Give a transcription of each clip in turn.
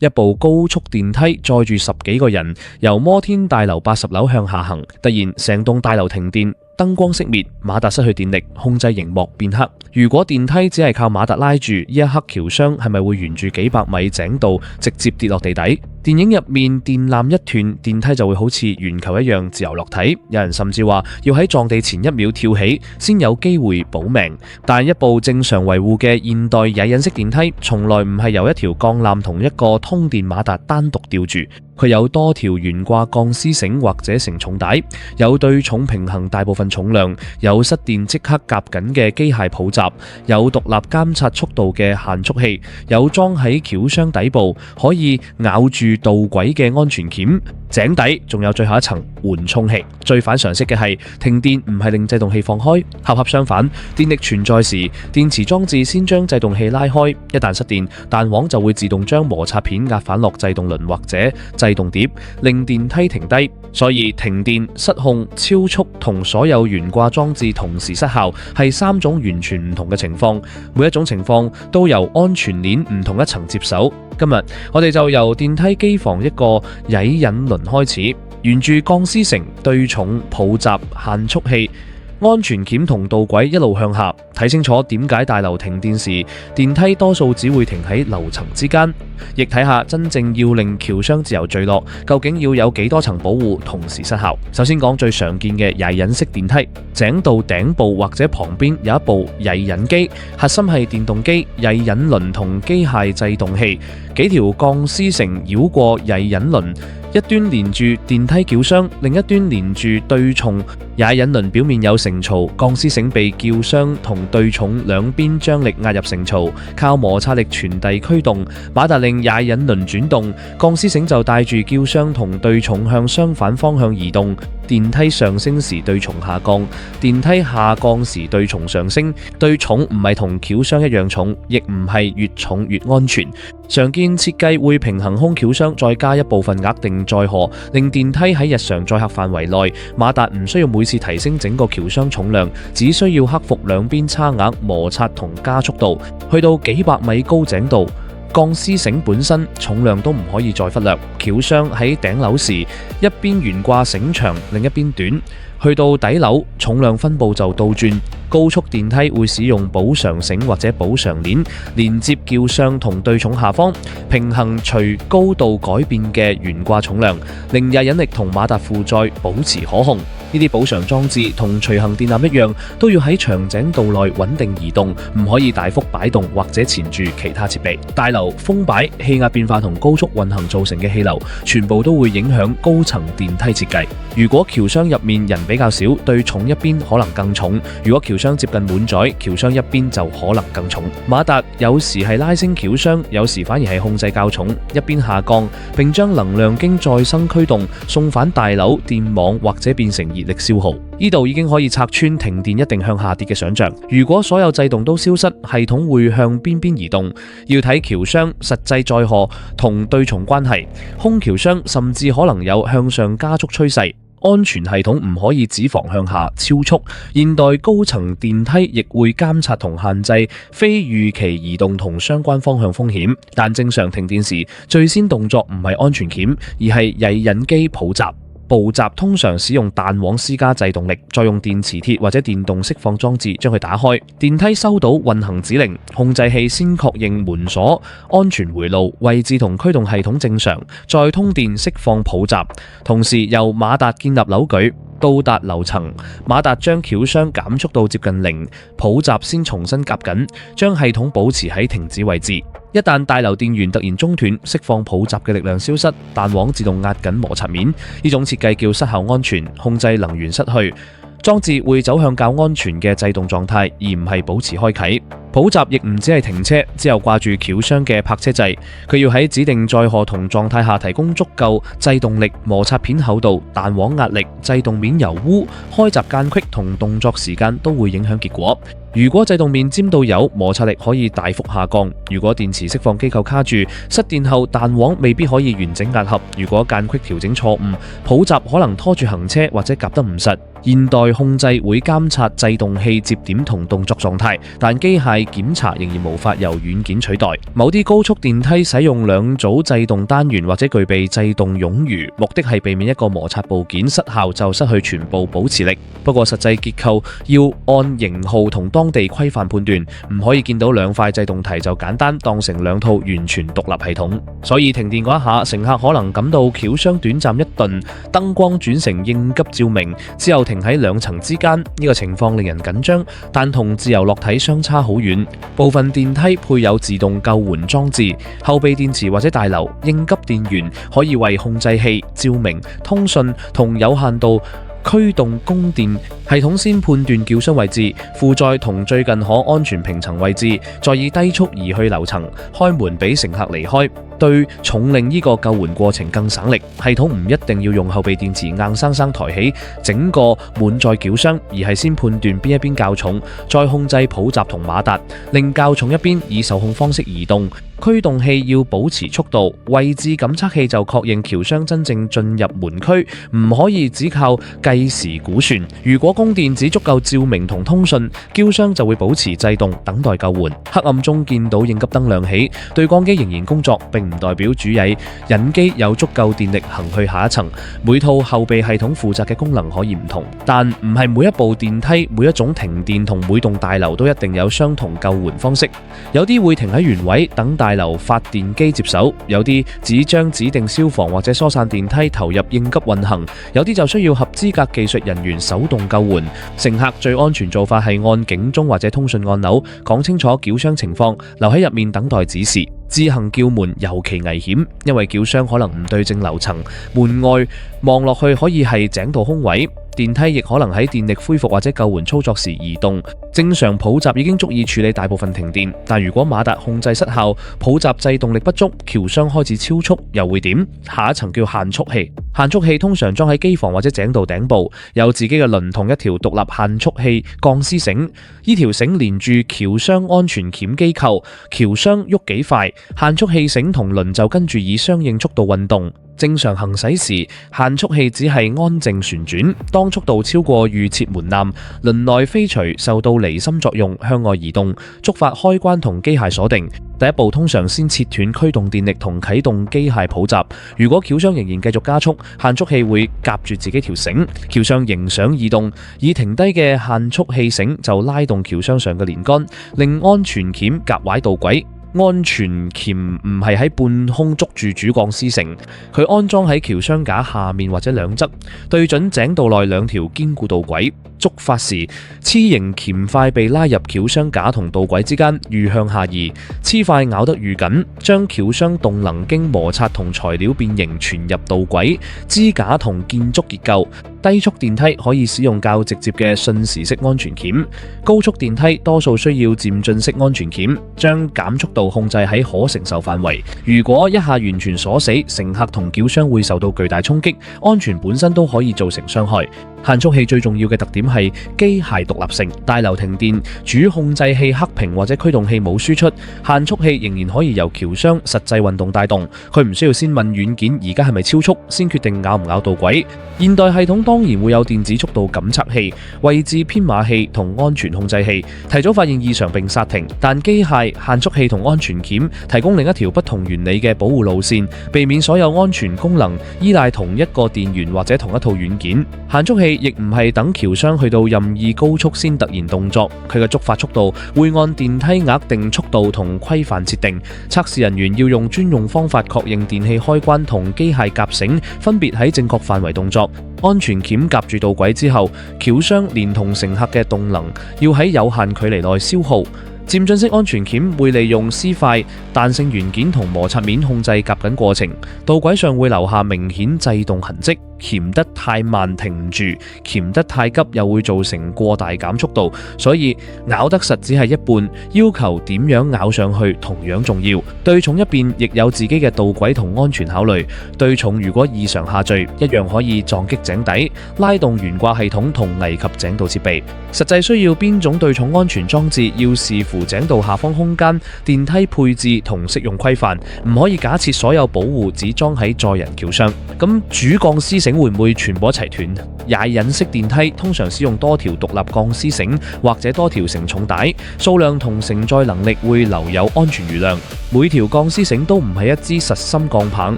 一部高速電梯載住10幾個人由摩天大樓80樓向下行，突然成棟大樓停電，燈光熄滅，馬達失去電力，控制熒幕變黑。如果電梯只係靠馬達拉住，呢一刻橋箱係咪會沿住幾百米井道直接跌落地底？電影入面電纜一斷，電梯就會好似圓球一樣自由落體。有人甚至話要喺撞地前1秒跳起先有機會保命。但一部正常維護嘅現代曳人式電梯，從來唔係由一條鋼纜同一個通電馬達單獨吊住，佢有多條懸掛鋼絲繩或者承重帶，有對重平衡大部分重量，有失電即刻夾緊嘅機械抱閘，有獨立監察速度嘅限速器，有裝喺橋箱底部可以咬住導軌嘅安全鉗，井底仲有最後一層緩衝器。最反常識嘅係，停電唔係令制動器放開，恰恰相反，電力存在時，電池裝置先將制動器拉開，一旦失電，彈簧就會自動將摩擦片壓返落制動輪或者制動碟，令電梯停低。所以停電、失控、超速同所有懸掛裝置同時失效係3種完全唔同嘅情況，每一種情況都由安全鏈唔同一層接手。今日我哋就由電梯機房一個曳引輪開始，沿住鋼絲繩、對重抱閘、限速器、安全鉗同導軌一路向下，睇清楚點解大樓停電時電梯多數只會停喺樓層之間，亦睇下真正要令橋箱自由墜落，究竟要有幾多層保護同時失效。首先講最常見嘅曳引式電梯，井道頂部或者旁邊有一部曳引機，核心係電動機、曳引輪同機械制動器，幾條鋼絲繩繞過曳引輪，一端連住電梯轎箱，另一端連住對重。曳引輪表面有繩槽，鋼絲繩被轎箱同對重兩邊張力壓入繩槽，靠摩擦力傳遞驅動，馬達令曳引輪轉動，鋼絲繩就帶住轎箱同對重向相反方向移動。電梯上升時對重下降，電梯下降時對重上升。對重唔係同轎箱一樣重，亦唔係越重越安全。常見設計會平衡空轎箱，再加一部分額定載荷，令電梯喺日常載客範圍內，馬達唔需要每次提升整個轎箱重量，只需要克服兩邊差額摩擦同加速度。去到幾百米高井道，鋼絲繩本身重量都唔可以再忽略。轎箱喺頂樓時，一邊懸掛繩長，另一邊短；去到底樓，重量分佈就倒轉。高速電梯會使用補償繩或者補償鏈連接轎箱同對重下方，平衡隨高度改變嘅懸掛重量，令曳引力同馬達負載保持可控。呢啲補償裝置同隨行電纜一樣，都要喺長井道內穩定移動，唔可以大幅擺動或者纏住其他設備。大樓風擺、氣壓變化同高速運行造成嘅氣流，全部都會影響高層電梯設計。如果橋箱入面人比較少，對重一邊可能更重；如果橋箱接近滿載，橋箱一邊就可能更重。馬達有時係拉升橋箱，有時反而係控制較重，一邊下降，並將能量經再生驅動送返大樓電網或者變成熱力消耗。呢度已經可以拆穿停電一定向下跌嘅想象。如果所有制動都消失，系統會向邊邊移動，要睇橋箱實際載荷同對重關係。空橋箱甚至可能有向上加速趨勢。安全系統唔可以只防向下超速，現代高層電梯亦會監察同限制非預期移動同相關方向風險。但正常停電時，最先動作唔係安全鉗，而係曳引機抱閘。抱閘通常使用彈簧施加制動力，再用電磁鐵或者電動釋放裝置將佢打開。電梯收到運行指令，控制器先確認門鎖安全回路、位置同驅動系統正常，再通電釋放抱閘，同時由馬達建立扭矩。到達樓層，馬達將轎箱減速到接近0，抱閘先重新夾緊，將系統保持喺停止位置。一旦大樓電源突然中斷，釋放抱閘嘅力量消失，彈簧自動壓緊摩擦面。呢種設計叫失效安全，控制能源失去，裝置會走向較安全嘅制動狀態，而唔係保持開啟。抱閘亦唔只係停車，只有掛住轎箱嘅泊車掣，佢要喺指定載荷同狀態下提供足夠制動力、摩擦片厚度、彈簧壓力、制動面油污、開閘間隙同動作時間都會影響結果。如果制動面沾到油，摩擦力可以大幅下降；如果電池釋放機構卡住，失電後彈簧未必可以完整壓合；如果間隙調整錯誤，抱閘可能拖住行車或者夾得唔實。現代控制會監察制動器接點同動作狀態，但機械檢查仍然無法由軟件取代。某啲高速電梯使用2組制動單元或者具備制動冗餘，目的係避免一個摩擦部件失效就失去全部保持力。不過實際結構要按型號同當地規範判斷，唔可以見到2塊制動提就簡單當成2套完全獨立系統。所以停電嗰一下，乘客可能感到轎廂短暫一頓，燈光轉成應急照明之後停喺2層之間，呢個情況令人緊張，但同自由落體相差好遠。部分電梯配有自動救援裝置，後備電池或者大樓應急電源可以為控制器、照明、通訊同有限度驅動供電系統先判斷轎廂位置、負載同最近可安全平層位置，再以低速移去樓層，開門俾乘客離開，對重令呢個救援過程更省力。系統唔一定要用後備電池硬生生抬起整個滿載轎廂，而係先判斷邊一邊較重，再控制抱閘同馬達，令較重一邊以受控方式移動。驅動器要保持速度，位置感測器就確認轎廂真正進入門區，唔可以只靠計時估算。如果供電只足夠照明同通訊，轎廂就會保持制動，等待救援。黑暗中見到應急燈亮起，對講機仍然工作，並唔代表主曳引機有足夠電力行去下一層。每套後備系統負責嘅功能可以唔同，但唔係每一部電梯、每一種停電同每棟大樓都一定有相同救援方式。有啲會停喺原位等大樓發電機接手，有啲只將指定消防或者疏散電梯投入應急運行，有啲就需要合資格技術人員手動救援。乘客最安全做法係按警鐘或者通訊按鈕講清楚轎廂情況，留喺入面等待指示。自行叫門尤其危險，因為轎廂可能唔對正樓層，門外望落去可以係井道空位。電梯亦可能喺電力恢復或者救援操作時移動。正常抱閘已經足以處理大部分停電，但如果馬達控制失效，抱閘制動力不足，轎廂開始超速，又會點？下一層叫限速器。限速器通常裝喺機房或者井道頂部，有自己嘅輪同一條獨立限速器鋼絲繩。呢條繩連住轎廂安全鉗機構，轎廂喐幾快，限速器繩同輪就跟住以相應速度運動。正常行駛時，限速器只係安靜旋轉。當速度超過預設門檻，輪內飛隨受到離心作用向外移動，觸發開關同機械鎖定。第一步通常先切斷驅動電力同啟動機械抱閘。如果轎廂仍然繼續加速，限速器會夾住自己條繩，轎廂仍想移動，已停低嘅限速器繩就拉動轎廂上嘅連桿，令安全鉗夾歪導軌。安全鉗唔係喺半空捉住主鋼絲繩，佢安裝喺轎廂架下面或者兩側，對準井道內2條堅固導軌。觸發時，雌型鉗塊被拉入轎廂架同導軌之間，愈向下移，雌塊咬得愈緊，將轎廂動能經摩擦同材料變形傳入導軌、支架同建築結構。低速電梯可以使用較直接嘅瞬時式安全鉗，高速電梯多數需要漸進式安全鉗，將減速度控制喺可承受範圍。如果一下完全鎖死，乘客同轎廂會受到巨大衝擊，安全本身都可以造成傷害。限速器最重要嘅特點係機械獨立性。大樓停電，主控制器黑屏或者驅動器冇輸出，限速器仍然可以由轎廂實際運動帶動。佢唔需要先問軟件而家係咪超速，先決定咬唔咬導軌。現代系統當然會有電子速度感測器、位置編碼器同安全控制器，提早發現異常並剎停。但機械、限速器同安全鉗提供另一條不同原理嘅保護路線，避免所有安全功能依賴同一個電源或者同一套軟件。限速器亦唔係等轎廂去到任意高速先突然動作，佢嘅觸發速度會按電梯額定速度同規範設定。測試人員要用專用方法確認電器開關同機械夾繩分別喺正確範圍動作。安全鉗夾住導軌之後，轎廂連同乘客嘅動能要喺有限距離內消耗。漸進式安全鉗會利用絲塊、彈性元件同摩擦面控制夾緊過程，導軌上會留下明顯制動痕跡。鉗得太慢停唔住，鉗得太急又會造成過大減速度，所以咬得實只係一半，要求點樣咬上去同樣重要。對重一邊亦有自己嘅導軌同安全考慮，對重如果異常下墜，一樣可以撞擊井底，拉動懸掛系統同危及井道設備。實際需要邊種對重安全裝置，要視乎井道下方空間、電梯配置同適用規範，唔可以假設所有保護只裝喺載人橋上。咁主鋼絲繩會唔會全部一齊斷？曳引式電梯通常使用多條獨立鋼絲繩或者多條承重帶，數量同承載能力會留有安全餘量。每條鋼絲繩都唔係一支實心鋼棒，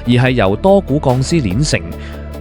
而係由多股鋼絲鏈成。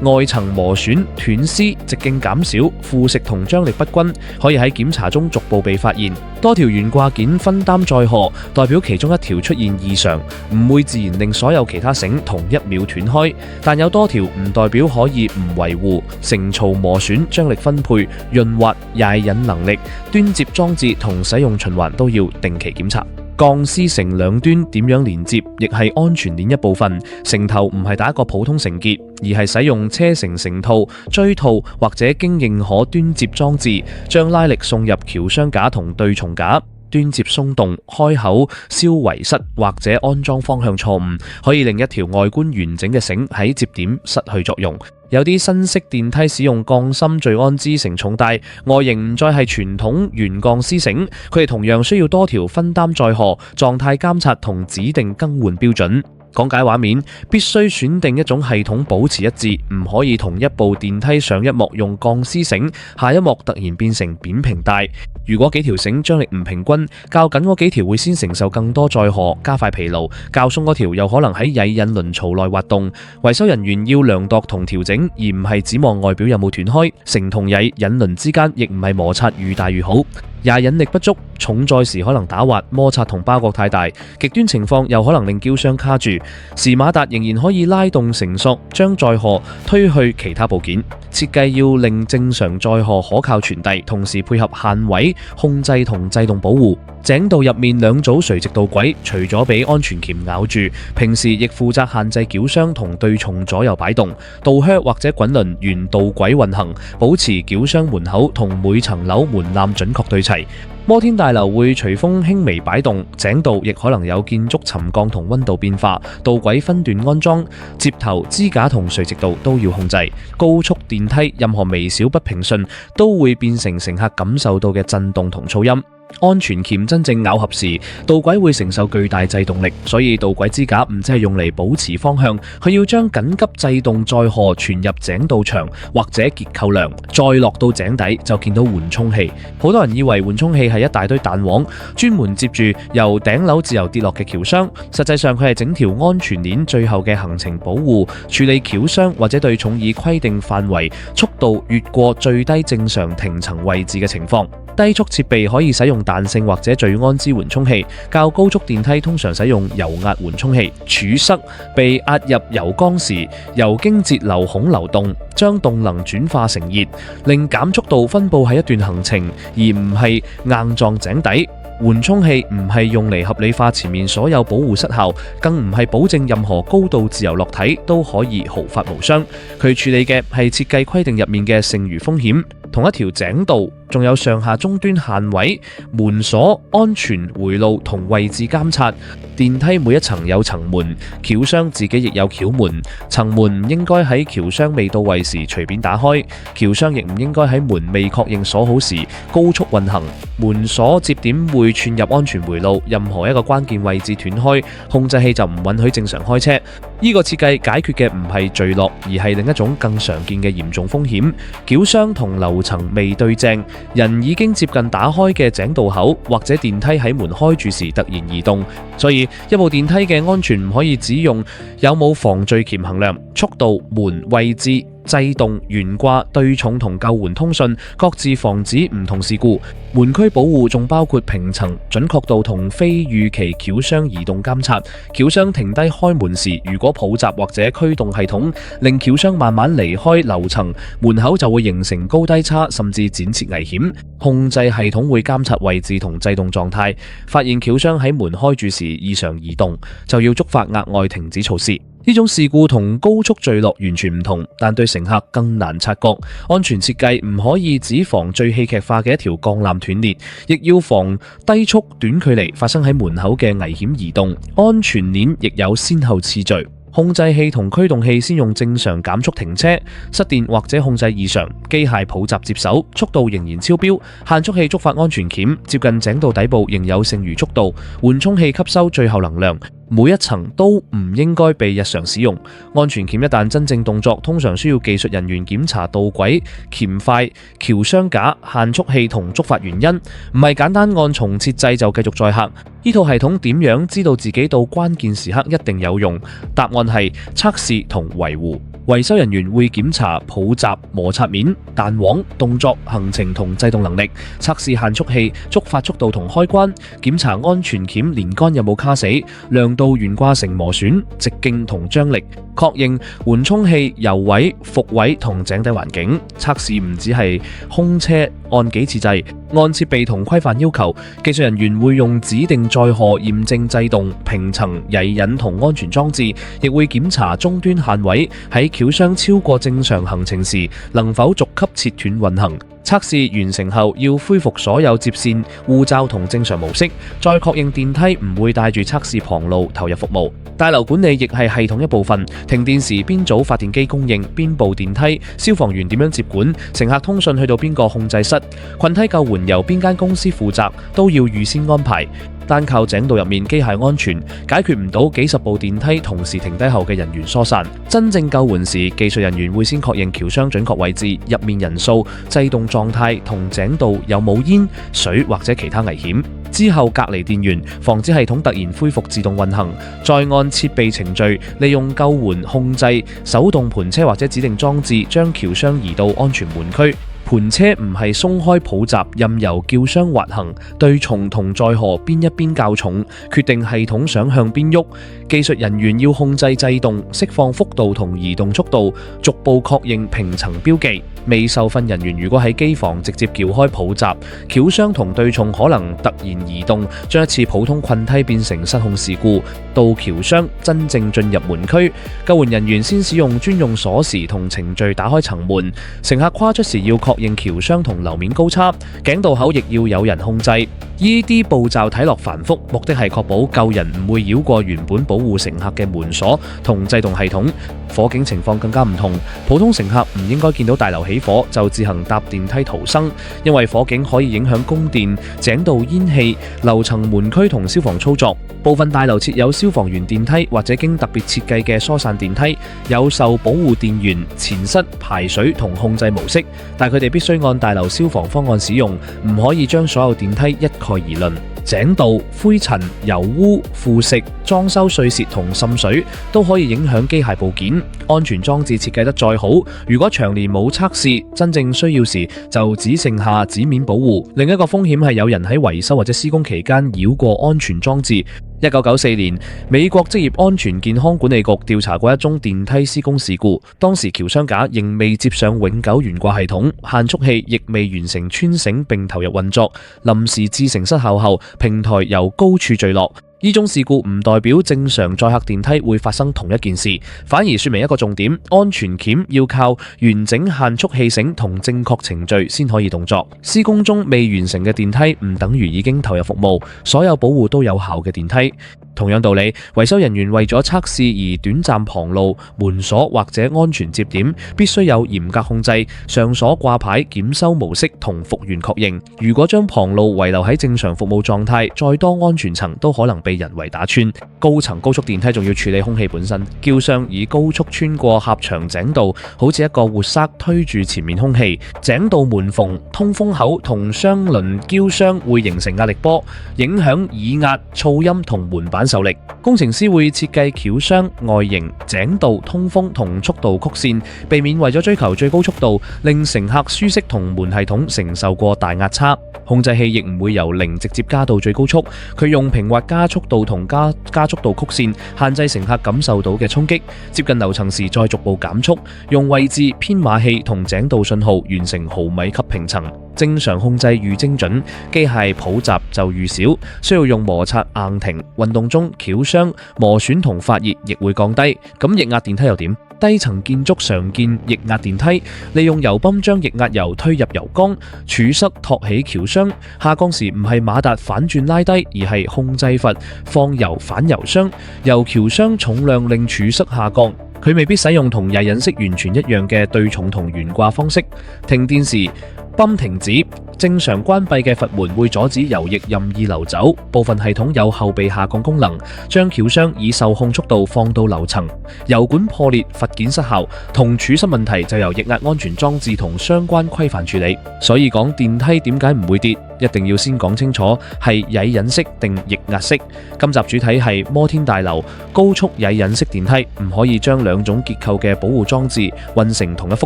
外層磨損、斷絲、直徑減少、腐蝕同張力不均，可以喺檢查中逐步被發現。多條懸掛件分擔載荷，代表其中一條出現異常，唔會自然令所有其他繩同一秒斷開。但有多條唔代表可以唔維護。承槽磨損、張力分配、潤滑、曳引能力、端接裝置同使用循環都要定期檢查。鋼絲繩兩端點樣連接，亦係安全鏈一部分。繩頭唔係打一個普通繩結，而係使用車繩繩套、錐套或者經認可端接裝置，將拉力送入橋箱架同對重架。端接鬆動、開口、燒遺失或者安裝方向錯誤，可以令一條外觀完整嘅繩喺接點失去作用。有啲新式電梯使用鋼芯聚氨酯承重帶，外形唔再係傳統圓鋼絲繩，佢哋同樣需要多條分擔載荷、狀態監察同指定更換標準。講解畫面，必須選定一種系統保持一致，唔可以同一部電梯上一幕用鋼絲繩，下一幕突然變成扁平帶。如果幾條繩張力唔平均，較緊嗰幾條會先承受更多載荷，加快疲勞；較鬆嗰條又可能喺曳引輪槽內滑動。維修人員要量度同調整，而唔係指望外表有冇斷開。繩同曳引輪之間亦唔係摩擦愈大愈好。曳引力不足，重載時可能打滑、摩擦同包裹太大，極端情況又可能令橋箱卡住。時馬達仍然可以拉動繩索，將載荷推去其他部件。設計要令正常載荷可靠傳遞，同時配合限位、控制同制動保護。井道入面兩組垂直導軌，除咗俾安全鉗咬住，平時亦負責限制橋箱同對重左右擺動。導靴或者滾輪沿導軌運行，保持橋箱門口同每層樓門檻準確對齊。摩天大樓會隨風輕微擺動，井道亦可能有建築沉降同溫度變化，導軌分段安裝，接頭、支架同垂直度都要控制。高速電梯任何微小不平順都會變成乘客感受到嘅震動同噪音。安全鉗真正咬合時，導軌會承受巨大制動力，所以導軌支架唔只係用嚟保持方向，佢要將緊急制動載荷傳入井道牆或者結構梁，再落到井底就見到緩衝器。好多人以為緩衝器係一大堆彈簧，專門接住由頂樓自由跌落嘅橋箱，實際上佢係整條安全鏈最後嘅行程保護，處理橋箱或者對重以規定範圍速度越過最低正常停層位置嘅情況。低速設備可以使用彈性或者聚氨酯緩衝器，較高速電梯通常使用油壓緩衝器。儲塞被壓入油缸時，油經節流孔流動，將動能轉化成熱，令減速度分佈喺一段行程，而唔係硬撞井底。緩衝器唔係用嚟合理化前面所有保護失效，更唔係保證任何高度自由落體都可以毫髮無傷。佢處理嘅係設計規定入面嘅剩餘風險。同一條井道仲有上下終端限位、門鎖、安全回路同位置監察。電梯每一層有層門，橋箱自己亦有橋門。層門唔應該喺橋箱未到位時隨便打開，橋箱亦唔應該喺門未確認鎖好時高速運行。門鎖接點會串入安全回路，任何一個關鍵位置斷開，控制器就唔允許正常開車。呢個設計解決嘅唔係墜落，而係另一種更常見嘅嚴重風險。橋箱同樓層未對正，人已經接近打開嘅井道口，或者電梯喺門開住時突然移動。所以一部電梯嘅安全唔可以只用有冇防墜鉗衡量，速度、門位置、制動、懸掛、對重同救援通訊，各自防止唔同事故。門區保護仲包括平層、準確度同非預期橋箱移動監察。橋箱停低開門時，如果抱閘或者驅動系統令橋箱慢慢離開樓層，門口就會形成高低差，甚至剪切危險。控制系統會監察位置同制動狀態，發現橋箱喺門開住時異常移動，就要觸發額外停止措施。呢種事故同高速墜落完全唔同，但對乘客更難察覺。安全設計唔可以只防最戲劇化嘅一條鋼纜斷裂，亦要防低速短距離發生喺門口嘅危險移動。安全鏈亦有先後次序。控制器同驅動器先用正常減速停車，失電或者控制異常，機械抱閘接手，速度仍然超標，限速器觸發安全鉗，接近井道底部仍有剩餘速度，緩衝器吸收最後能量。每一層都唔應該被日常使用。安全鉗一旦真正動作，通常需要技術人員檢查導軌、鉗塊、橋箱架、限速器同觸發原因，唔係簡單按重設掣就繼續載客。呢套系統點樣知道自己到關鍵時刻一定有用？答案係測試同維護。維修人員會檢查抱閘、摩擦面、彈簧、動作、行程同制動能力，測試限速器、觸發速度同開關，檢查安全鉗連桿有冇卡死，量度懸掛繩磨損、直徑同張力，確認緩衝器、油位、伏位同井底環境。測試唔只係空車按幾次掣，按設備同規範要求，技術人員會用指定載荷驗證制動、平層、曳引同安全裝置，亦會檢查終端限位，喺轎箱超過正常行程時，能否逐級切斷運行。測試完成後，要恢復所有接線、護罩同正常模式，再確認電梯唔會帶住測試旁路投入服務。大樓管理亦係系統一部分，停電時邊組發電機供應、邊部電梯、消防員點樣接管、乘客通訊去到邊個控制室、困梯救援由邊間公司負責，都要預先安排。單靠井道入面機械安全解決唔到幾十部電梯同時停低後嘅人員疏散。真正救援時，技術人員會先確認轎箱準確位置、入面人數、制動狀態同井道有冇煙、水或者其他危險。之後隔離電源，防止系統突然恢復自動運行。再按設備程序，利用救援控制、手動盤車或者指定裝置，將轎箱移到安全門區。盤車唔係鬆開抱閘，任由轎箱滑行，對重同載荷邊一邊較重，決定系統想向邊喐。技術人員要控制制動、釋放幅度同移動速度，逐步確認平層標記。未受訓人員如果喺機房直接撬開抱閘，轎箱同對重可能突然移動，將一次普通困梯變成失控事故。到轎箱真正進入門區，救援人員先使用專用鎖匙同程序打開層門，乘客跨出時要確認轎箱同樓面高差，頸道口亦要有人控制。呢啲步驟睇落繁複，目的係確保救人唔會繞過原本保護乘客嘅門鎖同制動系統。火警情況更加唔同，普通乘客唔應該見到大樓起火就自行搭電梯逃生，因為火警可以影響供電、井道煙氣、樓層門區同消防操作。部分大樓設有消防員電梯或者經特別設計嘅疏散電梯，有受保護電源、前室、排水同控制模式，但佢哋必須按大樓消防方案使用，唔可以將所有電梯一概而論。井道、灰塵、油污、腐蝕、裝修碎屑同滲水都可以影響機械部件。安全裝置設計得再好，如果長年冇測試，真正需要時就只剩下紙面保護。另一個風險係有人喺維修或者施工期間繞過安全裝置。1994年，美國職業安全健康管理局調查過一宗電梯施工事故，當時轎箱架仍未接上永久懸掛系統，限速器亦未完成穿繩並投入運作，臨時制成失效後，平台由高處墜落。呢種事故唔代表正常載客電梯會發生同一件事，反而說明一個重點：安全鉗要靠完整限速器繩同正確程序先可以動作。施工中未完成嘅電梯唔等於已經投入服務，所有保護都有效嘅電梯。同樣道理，維修人員為咗測試而短暫旁路、門鎖或者安全接點，必須有嚴格控制、上鎖掛牌、檢修模式同復原確認。如果將旁路遺留喺正常服務狀態，再多安全層都可能被人為打穿。高層高速電梯仲要處理空氣本身，轎箱以高速穿過狹長井道，好似一個活塞推住前面空氣。井道門縫、通風口同雙輪轎箱會形成壓力波，影響耳壓、噪音同門板受力。工程師會設計轎箱外形、井道、通風同速度曲線，避免為咗追求最高速度，令乘客舒適同門系統承受過大壓差。控制器亦唔會由0直接加到最高速，佢用平滑加速度同加速度曲線限制乘客感受到嘅衝擊，接近樓層時再逐步減速，用位置、編碼器同井道信號完成毫米級平層。正常控制愈精準，機械抱襲就愈少，需要用摩擦硬停。運動中翹傷、磨損同發熱亦會降低。咁液壓電梯又點？低層建築常見液壓電梯，利用油泵將液壓油推入油缸，儲塞托起橋箱。下降時唔係馬達反轉拉低，而係控制閥放油反油箱，由橋箱重量令儲塞下降。佢未必使用同曳引式完全一樣嘅對重同懸掛方式。停電時泵停止，正常關閉嘅閥門會阻止油液任意流走。部分系統有後備下降功能，將橋箱以受控速度放到樓層。油管破裂、閥件失效同儲塞問題就由液壓安全裝置同相關規範處理。所以講電梯點解唔會跌，一定要先講清楚係曳引式定液壓式。今集主題係摩天大樓高速曳引式電梯，唔可以將兩種結構嘅保護裝置混成同一幅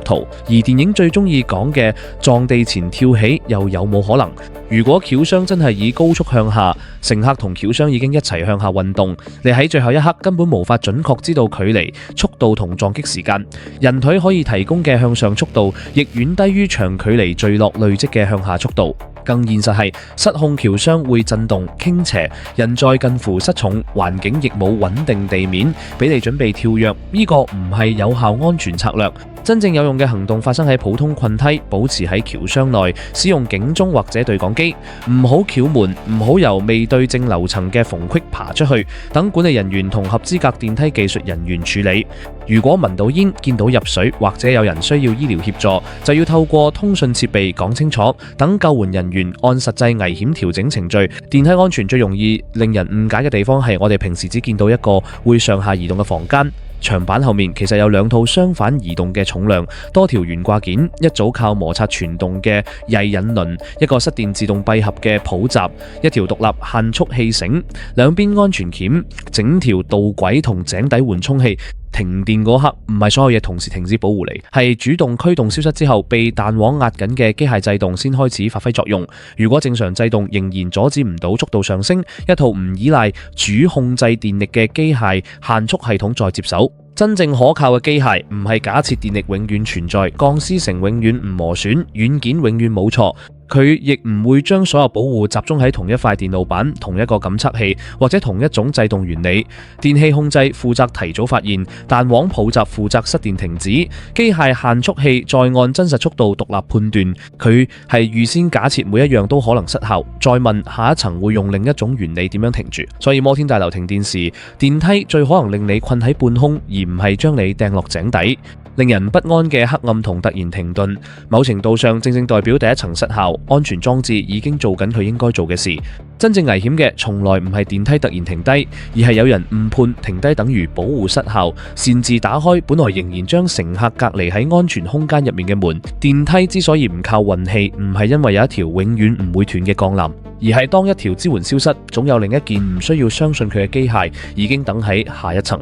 圖。而電影最中意講嘅撞地前跳起又有冇可能？如果橋箱真係以高速向下，乘客同橋箱已經一齊向下運動，你喺最後一刻根本無法準確知道距離、速度同撞擊時間。人腿可以提供嘅向上速度亦遠低於長距離墜落累積嘅向下速度。更現實係失控橋箱會震動傾斜，人在近乎失重，環境亦冇穩定地面俾你準備跳躍，呢個唔係有效安全策略。真正有用嘅行動發生喺普通困梯，保持喺橋箱內，使用警鐘或者對講機，唔好撬門，唔好由未對正樓層嘅縫隙爬出去，等管理人員同合資格電梯技術人員處理。如果聞到煙、見到入水或者有人需要醫療協助，就要透過通訊設備講清楚，等救援人員按實際危險調整程序。電梯安全最容易令人誤解嘅地方係我哋平時只見到一個會上下移動嘅房間。牆板後面其實有兩套相反移動嘅重量，多條懸掛件，一組靠摩擦傳動嘅曳引輪，一個失電自動閉合嘅抱閘，一條獨立限速器繩，兩邊安全鉗，整條導軌同井底緩衝器。停電嗰刻唔係所有嘢同時停止保護你，係主動驅動消失之後，被彈簧壓緊嘅機械制動先開始發揮作用。如果正常制動仍然阻止唔到速度上升，一套唔依賴主控制電力嘅機械限速系統再接手。真正可靠嘅機械唔係假設電力永遠存在，鋼絲繩永遠唔磨損，軟件永遠冇錯。佢亦唔會將所有保護集中喺同一塊電路板、同一個感測器或者同一種制動原理。電氣控制負責提早發現，彈簧抱閘負責失電停止，機械限速器再按真實速度獨立判斷。佢係預先假設每一樣都可能失效，再問下一層會用另一種原理點樣停住。所以摩天大樓停電時，電梯最可能令你困喺半空，而唔係將你掟落井底。令人不安嘅黑暗同突然停頓，某程度上正代表第一層失效，安全裝置已經做緊佢應該做嘅事。真正危險嘅從來唔係電梯突然停低，而係有人誤判停低等於保護失效，擅自打開本來仍然將乘客隔離喺安全空間入面嘅門。電梯之所以唔靠運氣，唔係因為有一條永遠唔會斷嘅鋼纜，而係當一條支援消失，總有另一件唔需要相信佢嘅機械已經等喺下一層。